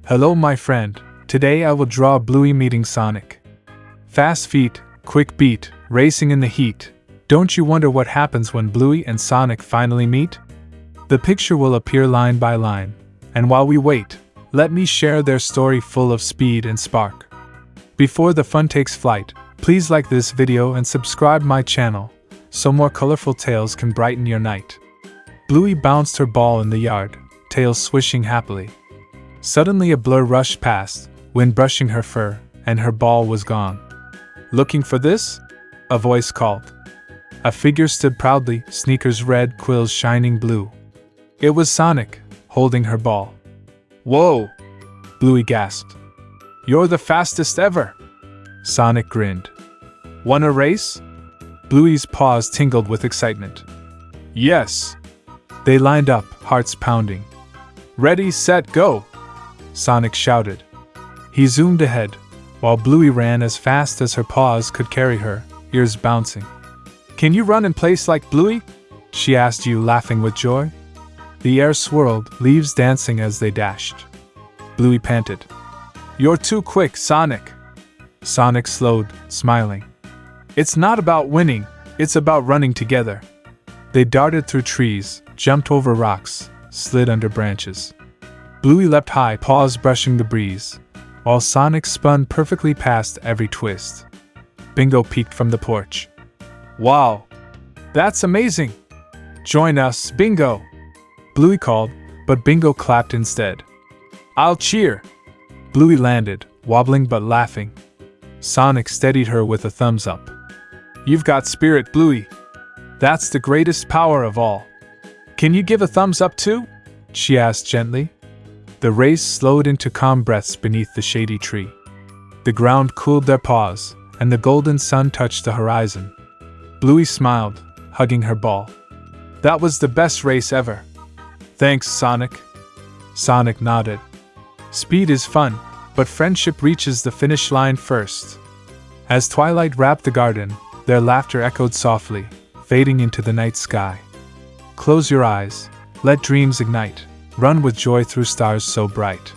Hello my friend, today I will draw Bluey meeting Sonic. Fast feet, quick beat, racing in the heat. Don't you wonder what happens when Bluey and Sonic finally meet? The picture will appear line by line, and while we wait, let me share their story full of speed and spark. Before the fun takes flight, please like this video and subscribe my channel, so more colorful tales can brighten your night. Bluey bounced her ball in the yard, tail swishing happily. Suddenly a blur rushed past, wind brushing her fur, and her ball was gone. Looking for this? A voice called. A figure stood proudly, sneakers red, quills shining blue. It was Sonic, holding her ball. Whoa! Bluey gasped. You're the fastest ever! Sonic grinned. Want a race? Bluey's paws tingled with excitement. Yes! They lined up, hearts pounding. Ready, set, go! Sonic shouted. He zoomed ahead, while Bluey ran as fast as her paws could carry her, ears bouncing. Can you run in place like Bluey? She asked you, laughing with joy. The air swirled, leaves dancing as they dashed. Bluey panted. You're too quick, Sonic. Sonic slowed, smiling. It's not about winning, it's about running together. They darted through trees, jumped over rocks, slid under branches. Bluey leapt high, paws brushing the breeze, while Sonic spun perfectly past every twist. Bingo peeked from the porch. Wow! That's amazing! Join us, Bingo! Bluey called, but Bingo clapped instead. I'll cheer! Bluey landed, wobbling but laughing. Sonic steadied her with a thumbs up. You've got spirit, Bluey! That's the greatest power of all. Can you give a thumbs up too? She asked gently. The race slowed into calm breaths beneath the shady tree. The ground cooled their paws, and the golden sun touched the horizon. Bluey smiled, hugging her ball. That was the best race ever. Thanks, Sonic. Sonic nodded. Speed is fun, but friendship reaches the finish line first. As twilight wrapped the garden, their laughter echoed softly, fading into the night sky. Close your eyes, let dreams ignite. Run with joy through stars so bright.